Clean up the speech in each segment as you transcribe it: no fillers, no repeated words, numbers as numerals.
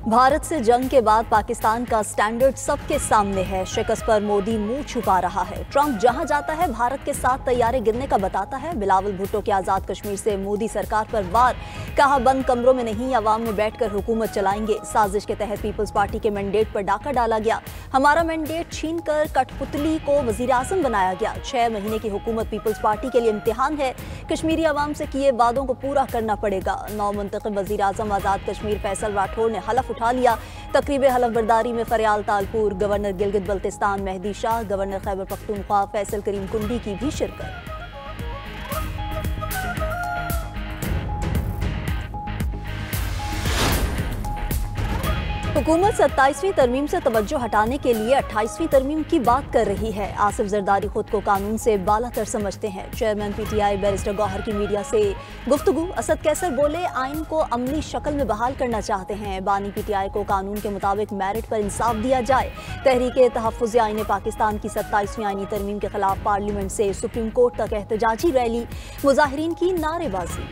भारत से जंग के बाद पाकिस्तान का स्टैंडर्ड सबके सामने है। शिकस्त पर मोदी मुंह छुपा रहा है। ट्रंप जहां जाता है भारत के साथ तैयारे गिरने का बताता है। बिलावल भुट्टो के आजाद कश्मीर से मोदी सरकार पर वार, कहा बंद कमरों में नहीं अवाम में बैठकर हुकूमत चलाएंगे। साजिश के तहत पीपल्स पार्टी के मैंडेट पर डाका डाला गया। हमारा मैंडेट छीनकर कठपुतली को वजीर आजम बनाया गया। 6 महीने की हुकूमत पीपल्स पार्टी के लिए इम्तिहान है। कश्मीरी अवाम से किए वादों को पूरा करना पड़ेगा। नौ मुंतखब वजीर आजम आजाद कश्मीर फैसल राठौर ने हलफ उठा लिया। तकरीब हलफ बर्दारी में फरियाल तालपुर, गवर्नर गिलगित बल्तिस्तान मेहदी शाह, गवर्नर खैबर पख्तूनख्वा फैसल करीम कुंडी की भी शिरकत। हुकूमत 27वीं तरमीम से तवज्जो हटाने के लिए 28वीं तरमीम की बात कर रही है। आसिफ जरदारी खुद को कानून से बालातर समझते हैं। चेयरमैन पीटीआई बैरिस्टर गौहर की मीडिया से गुफ्तगू। असद कैसर बोले आइन को अमली शक्ल में बहाल करना चाहते हैं। बानी पीटीआई को कानून के मुताबिक मेरिट पर इंसाफ दिया जाए। तहरीक तहफ़्फ़ुज़ आइन पाकिस्तान की 27वीं आइनी तरमीम के खिलाफ पार्लियामेंट से सुप्रीम कोर्ट तक एहतजाजी रैली, मुजाहिरीन की नारेबाजी।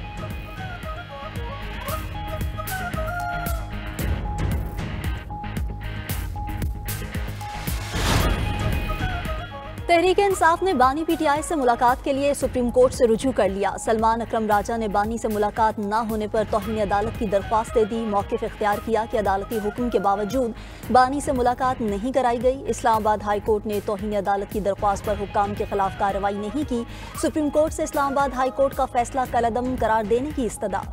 तहरीक इंसाफ ने बानी पीटीआई से मुलाकात के लिए सुप्रीम कोर्ट से रुजू कर लिया। सलमान अकरम राजा ने बानी से मुलाकात न होने पर तौहीन अदालत की दरख्वास्त दे दी। मौक़िफ़ इख्तियार किया कि अदालती हुक्म के बावजूद बानी से मुलाकात नहीं कराई गई। इस्लामाबाद हाई कोर्ट ने तौहीन अदालत की दरख्वास्त पर हुक्काम के खिलाफ कार्रवाई नहीं की। सुप्रीम कोर्ट से इस्लामाबाद हाई कोर्ट का फैसला कलअदम करार देने की इस्तदा।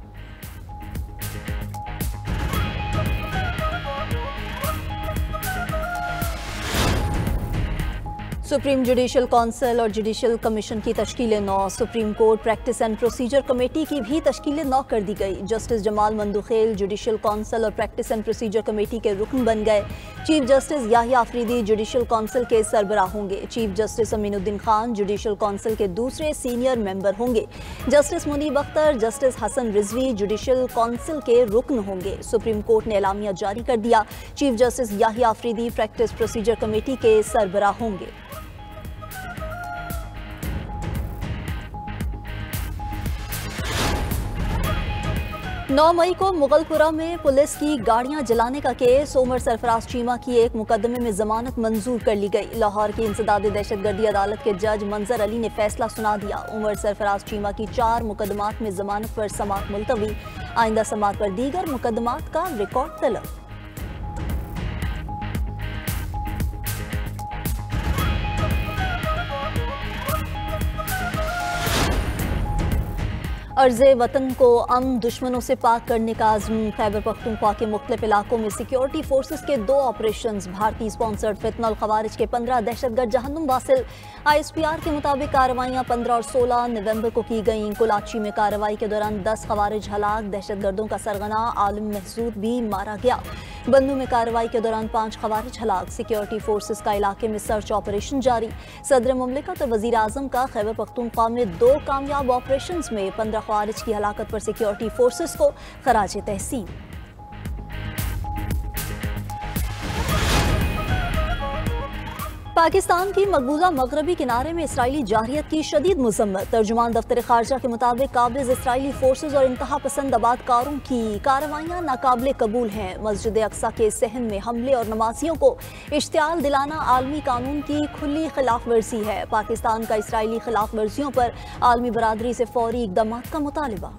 सुप्रीम जुडिशल काउंसिल और जुडिशल कमीशन की तश्कील 9। Supreme court practice and procedure committee की भी तश्कील 9 कर दी गई। Justice Jamal Mandokhel judicial council और प्रैक्टिस एंड प्रोसीजर कमेटी के रुकन बन गए। Chief justice Yahya Afridi judicial council के सरबराह होंगे। Chief justice Aminuddin Khan judicial council के दूसरे सीनियर मेंबर होंगे। Justice Munib Akhtar, justice Hasan Rizvi judicial council के रुकन होंगे। सुप्रीम कोर्ट ने एलामिया जारी कर दिया। Chief justice Yahya Afridi practice procedure committee के सरबराह होंगे। 9 मई को मुगलपुरा में पुलिस की गाड़ियां जलाने का केस, उमर सरफराज चीमा की एक मुकदमे में जमानत मंजूर कर ली गई। लाहौर की इंसदादी दहशतगर्दी अदालत के जज मंजर अली ने फैसला सुना दिया। उमर सरफराज चीमा की 4 मुकदमात में जमानत पर समाअत मुलतवी। आइंदा समाअत पर दीगर मुकदमात का रिकॉर्ड तलब। अर्ज़े वतन को अमन दुश्मनों से पाक करने का आज़म। खैबर पख्तूनख्वा के मुख्तलिफ इलाकों में सिक्योरिटी फोर्सेस के 2 ऑपरेशंस। भारतीय स्पॉन्सर्ड फितनल खवारिज के 15 दहशतगर्द जहन्नुम वासिल। ISPR के मुताबिक कार्रवाइयाँ 15 और 16 नवंबर को की गईं। कुलाची में कार्रवाई के दौरान 10 खवारिज हलाक। दहशतगर्दों का सरगना आलिम महसूद भी मारा गया। बन्नू में कार्रवाई के दौरान 5 खवारिज हलाक। सिक्योरिटी फोर्सेस का इलाके में सर्च ऑपरेशन जारी। सदर मुमलिकत और वजीर आजम का खैबर पख्तूनख्वा में 2 कामयाब ऑपरेशन में 15 खवारिज की हलाकत पर सिक्योरिटी फोर्सेस को खराज तहसीन। पाकिस्तान की मकबूजा मगरबी किनारे में इसराइली जारहियत की शदीद मुज़म्मत। तर्जुमान दफ्तर खारजा के मुताबिक काबिज इसराइली फोर्सेज और इंतहा पसंद आबादकारों की कार्रवाइयाँ नाकाबिले कबूल हैं। मस्जिद अक्सा के सहन में हमले और नमाजियों को इश्तियाल दिलाना आलमी कानून की खुली खिलाफ वर्जी है। पाकिस्तान का इसराइली खिलाफ वर्जियों पर आलमी बरादरी से फौरी इक़दाम का मुतालबा।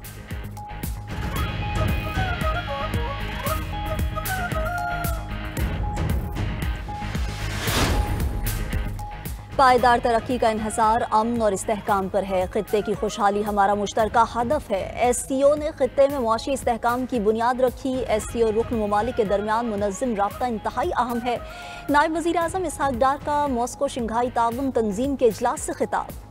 पायदार तरक्की का इन्हसार अमन और इस्तेहकाम पर है। खित्ते की खुशहाली हमारा मुश्तरका हदफ है। SCO ने खित्ते में मुआशी इस्तेहकाम की बुनियाद रखी। SCO रुकन ममालिक के दरमियान मुनज़्ज़म राब्ता इंतहाई अहम है। नायब वज़ीर आज़म इसहाक डार का मॉस्को शंघाई ताउन तंजीम के इजलास से खिताब।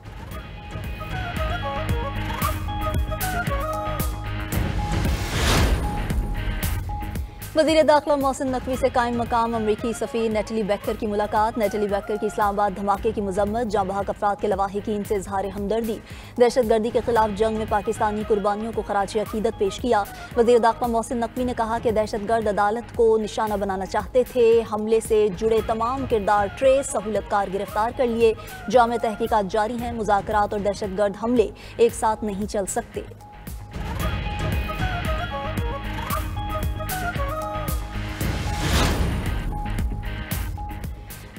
वज़ीर दाखिला मोहसिन नकवी से कायम मकाम अमरीकी सफ़ीर नेटली बेकर की मुलाकात। नेटली बेकर की इस्लामाबाद धमाके की मज़म्मत। जाँ बहक अफराद के लवाहिकीन से इज़हार हमदर्दी। दहशतगर्दी के खिलाफ जंग में पाकिस्तानी कुर्बानियों को खराज अकीदत पेश किया। वज़ीर दाखिला मोहसिन नकवी ने कहा कि दहशतगर्द अदालत को निशाना बनाना चाहते थे। हमले से जुड़े तमाम किरदार ट्रेस सहूलतकार गिरफ्तार कर लिए। जामे तहकीकात जारी हैं। मुज़ाकरात और दहशतगर्द हमले एक साथ नहीं चल सकते।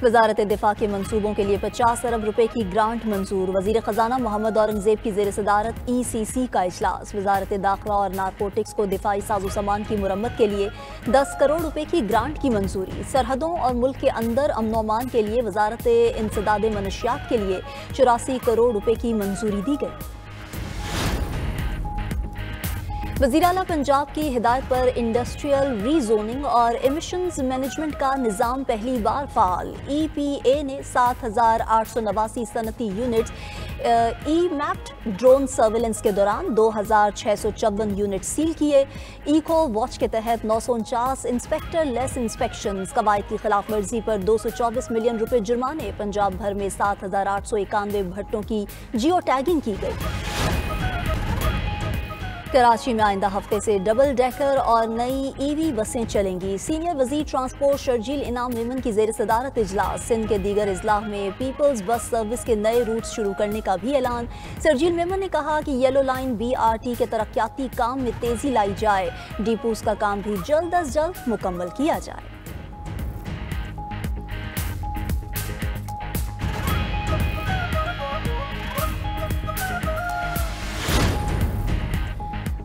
वजारत दिफा के मंसूबों के लिए 50 अरब रुपए की ग्रांट मंजूर। वजीर खजाना मोहम्मद औरंगजेब की जेर सदारत ECC का इजलास। वजारत दाखिला और नारकोटिक्स को दिफाई साजो सामान की मुरम्मत के लिए 10 करोड़ रुपए की ग्रांट की मंजूरी। सरहदों और मुल्क के अंदर अमन अमान के लिए वजारत इंसदाद मनशियात के लिए 84 करोड़ रुपए की मंजूरी दी गई। वज़ीर आला पंजाब की हिदायत पर इंडस्ट्रियल रीजोनिंग और एमिशंस मैनेजमेंट का निज़ाम पहली बार फ़ाल। EPA ने 7,889 सनती यूनिट्स मैप्ड ड्रोन सर्विलेंस के दौरान 2,654 यूनिट सील किए। इको वॉच के तहत 949 इंस्पेक्टर लेस इंस्पेक्शंस। कवायद की खिलाफ वर्जी पर 224 मिलियन रुपए जुर्माने। पंजाब भर में 7,891 भट्टों की जियो टैगिंग की गई। कराची में आइंदा हफ्ते से डबल डेकर और नई EV बसें चलेंगी। सीनियर वजीर ट्रांसपोर्ट शर्जील इनाम मेमन की जेर सदारत इजलास। सिंध के दीगर अजला में पीपल्स बस सर्विस के नए रूट शुरू करने का भी ऐलान। शर्जील मेमन ने कहा कि येलो लाइन BRT के तरक्याती काम में तेजी लाई जाए। डिपोज का काम भी जल्द अज जल्द मुकम्मल किया जाए।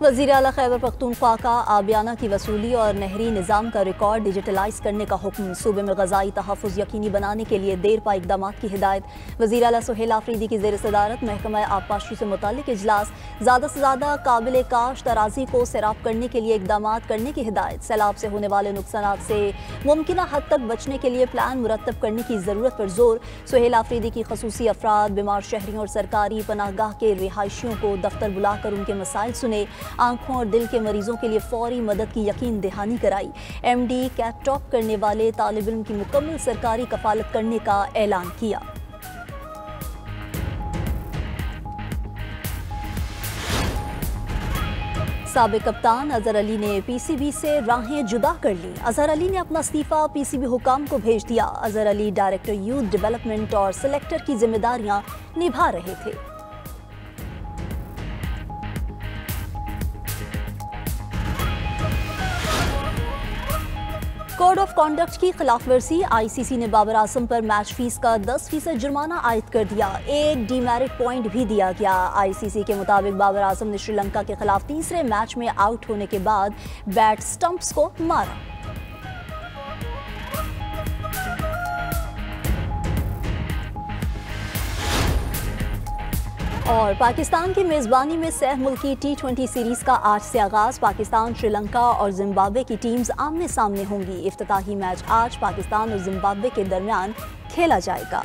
वज़ीर आला खैबर पख्तूनख्वा का आबियाना की वसूली और नहरी निज़ाम का रिकॉर्ड डिजिटलाइज करने का हुक्म। सूबे में ग़ज़ाई तहफ़्फ़ुज़ यकीनी बनाने के लिए देर पा इक़दामात की हिदायत। वज़ीर आला सुहेल आफरीदी की ज़ेर सदारत महकमा आबपाशी से मुताल्लिक़ इजलास। ज़्यादा से ज़्यादा काबिल काश्त अराज़ी को सैराब करने के लिए इक़दामात करने की हिदायत। सैलाब से होने वाले नुकसानात से मुमकिना हद तक बचने के लिए प्लान मुरतब करने की ज़रूरत पर जोर। सुहेल आफरीदी की खसूसी अफराद, बीमार शहरियों और सरकारी पनाहगाह के रिहायशियों को दफ्तर बुलाकर उनके मसाइल सुने। आंखों और दिल के मरीजों के लिए फौरी मदद की यकीन दहानी कराई। MD कैट टॉप करने वाले तालिब इल्म की मुकम्मल सरकारी कफालत करने का ऐलान किया। साबिक कप्तान अजहर अली ने PCB से राहें जुदा कर ली। अजहर अली ने अपना इस्तीफा PCB हुकाम को भेज दिया। Azhar Ali director youth development और सिलेक्टर की जिम्मेदारियां निभा रहे थे। कोड ऑफ कॉन्डक्ट की खिलाफ वर्जी। ICC ने बाबर आजम पर मैच फीस का 10% जुर्माना आयद कर दिया। एक डीमेरिट पॉइंट भी दिया गया। ICC के मुताबिक बाबर आजम ने श्रीलंका के खिलाफ तीसरे मैच में आउट होने के बाद बैट स्टंप्स को मारा। और पाकिस्तान की मेज़बानी में सह मुल्की T20 सीरीज़ का आज से आगाज़। पाकिस्तान, श्रीलंका और जिम्बाब्वे की टीम्स आमने सामने होंगी। इफ्तिताही मैच आज पाकिस्तान और जिम्बाब्वे के दरमियान खेला जाएगा।